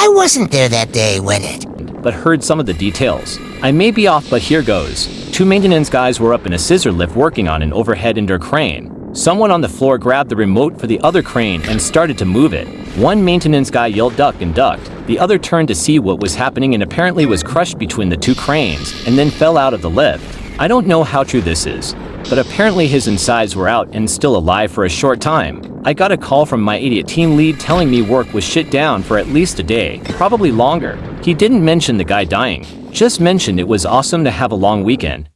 I wasn't there that day when it... but heard some of the details. I may be off, but here goes. Two maintenance guys were up in a scissor lift working on an overhead indoor crane. Someone on the floor grabbed the remote for the other crane and started to move it. One maintenance guy yelled duck and ducked. The other turned to see what was happening and apparently was crushed between the two cranes and then fell out of the lift. I don't know how true this is, but apparently his insides were out and still alive for a short time. I got a call from my idiot team lead telling me work was shit down for at least a day, probably longer. He didn't mention the guy dying, just mentioned it was awesome to have a long weekend.